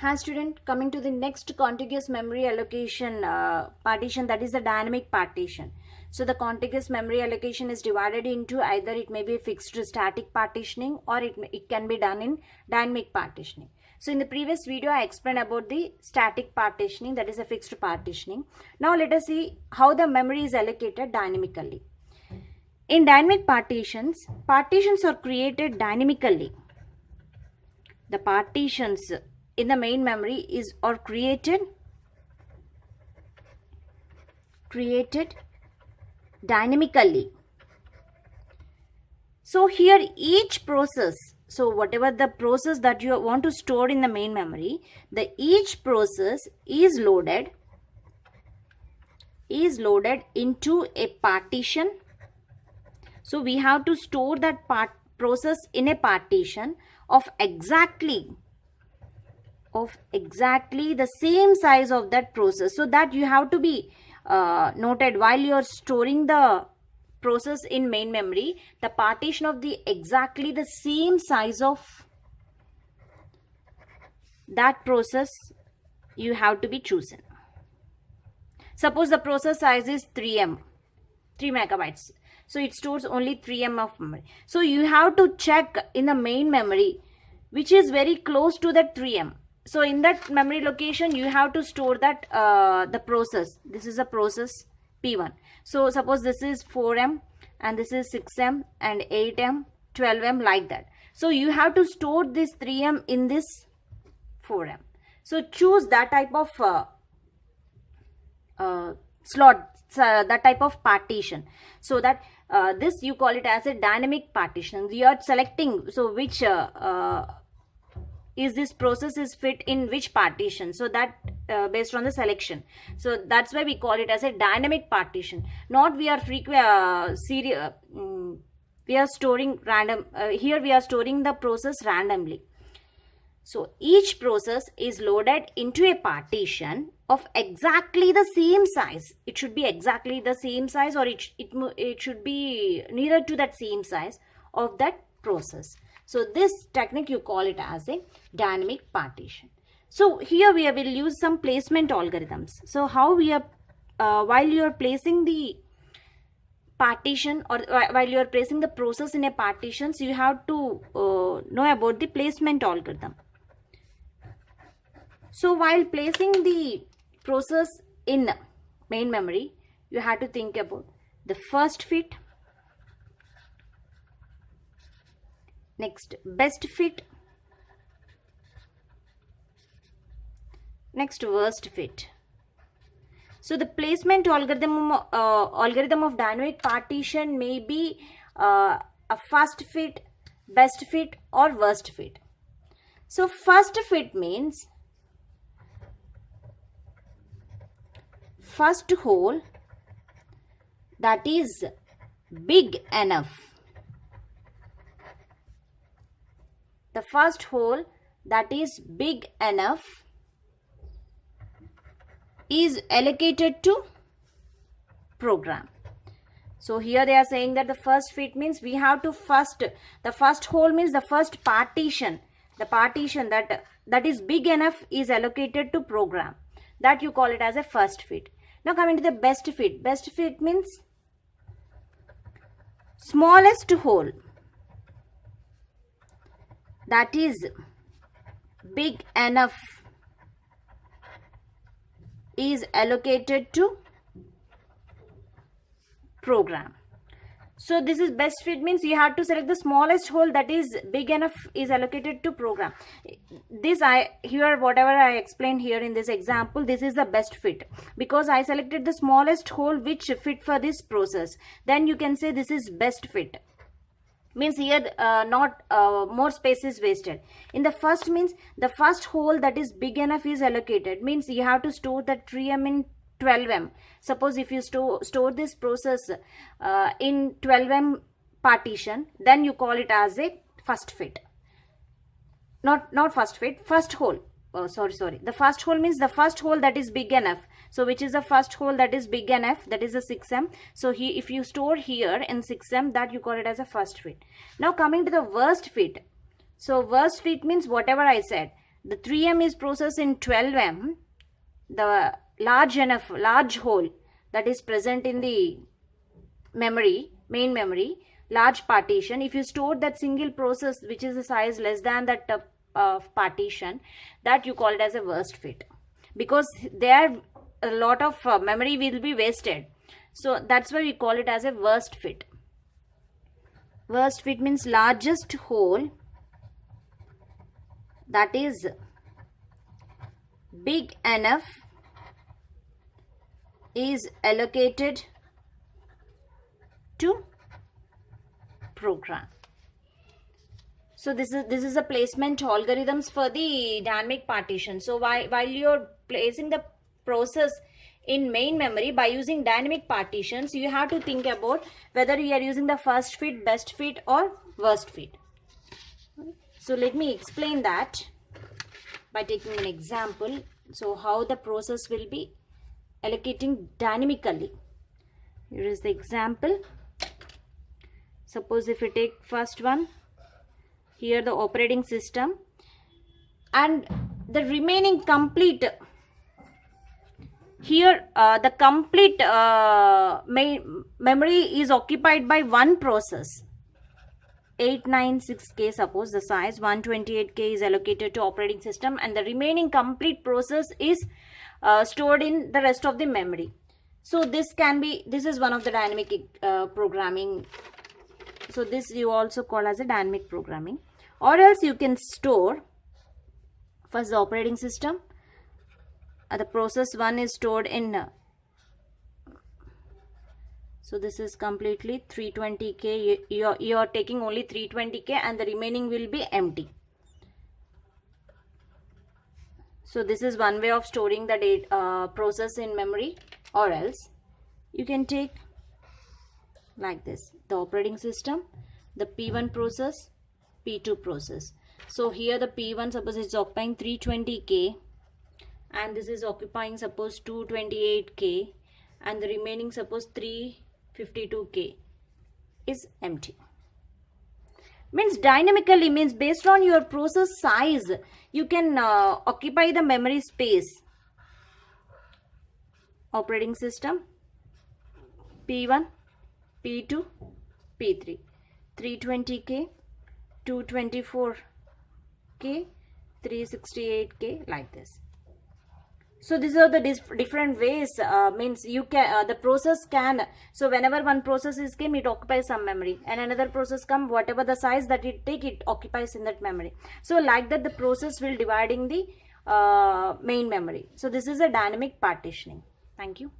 Hi student, coming to the next contiguous memory allocation partition, that is the dynamic partition. So the contiguous memory allocation is divided into either it may be fixed static partitioning or it can be done in dynamic partitioning. So in the previous video I explained about the static partitioning, that is a fixed partitioning. Now let us see how the memory is allocated dynamically. In dynamic partitions, partitions are created dynamically. The partitions in the main memory are created dynamically. So here each process, so whatever the process that you want to store in the main memory, each process is loaded into a partition. So we have to store that process in a partition of exactly the same size of that process, so that you have to be noted while you are storing the process in main memory, the partition of exactly the same size of that process you have to be chosen. Suppose the process size is 3 megabytes, so it stores only 3 M of memory. So you have to check in the main memory which is very close to that 3 M. So in that memory location you have to store that the process. This is a process P1. So suppose this is 4M and this is 6M and 8M, 12M, like that. So you have to store this 3M in this 4M. So choose that type of slot, that type of partition, so that this you call it as a dynamic partition. You are selecting, so which is this process is fit in which partition, so that based on the selection. So that's why we call it as a dynamic partition. Not we are we are storing random, here we are storing the process randomly. So each process is loaded into a partition of exactly the same size. It should be exactly the same size, or it should be nearer to that same size of that process. So this technique you call it as a dynamic partition. So here we will use some placement algorithms. So how we are, while you are placing the partition, or while you are placing the process in a partition, so you have to know about the placement algorithm. So while placing the process in main memory, you have to think about the first fit, next best fit, next worst fit. So the placement algorithm of dynamic partition may be a first fit, best fit, or worst fit. So first fit means first hole that is big enough. The first hole that is big enough is allocated to program. So here they are saying that the first fit means we have to the first hole means the first partition, the partition that is big enough is allocated to program. That you call it as a first fit. Now coming to the best fit. Best fit means smallest hole that is big enough is allocated to program. So this is best fit means you have to select the smallest hole that is big enough is allocated to program. This whatever I explained here in this example, this is the best fit because I selected the smallest hole which fit for this process. Then you can say this is best fit. Means here not more space is wasted. In the first means the first hole that is big enough is allocated, means you have to store that 3M in 12M. Suppose if you store this process in 12M partition, then you call it as a first fit. Not first fit, first hole. Oh, sorry. The first hole means the first hole that is big enough. So which is the first hole that is big enough? That is a 6M. So if you store here in 6M, that you call it as a first fit. Now coming to the worst fit. So worst fit means whatever I said. the 3M is processed in 12M, the large hole that is present in the memory, main memory, large partition, if you store that single process which is a size less than that partition, that you call it as a worst fit, because there a lot of memory will be wasted. So that's why we call it as a worst fit. Worst fit means largest hole that is big enough is allocated to program. So this is a placement algorithms for the dynamic partition. So while you're placing the process in main memory by using dynamic partitions, you have to think about whether you are using the first fit, best fit or worst fit. So let me explain that by taking an example. So how the process will be allocating dynamically. Here is the example. Suppose if you take first one, here the operating system, and the remaining complete, here the complete memory is occupied by one process. 896K, suppose the size, 128K is allocated to operating system, and the remaining complete process is stored in the rest of the memory. So this is one of the dynamic programming. So this you also call as a dynamic programming. Or else you can store first the operating system, the process 1 is stored in so this is completely 320K. You are taking only 320K and the remaining will be empty. So this is one way of storing the data process in memory. Or else you can take like this, the operating system, the P1 process, P2 process. So here the P1, suppose it's occupying 320K and this is occupying suppose 228K, and the remaining suppose 352K is empty. Means dynamically means based on your process size, you can occupy the memory space. Operating system, P1, P2, P3, 320K, 224K, 368K, like this. So these are the different ways, means you can the process can, so whenever one process is came, it occupies some memory, and another process come, whatever the size that it take, it occupies in that memory. So like that the process will dividing the main memory. So this is a dynamic partitioning. Thank you.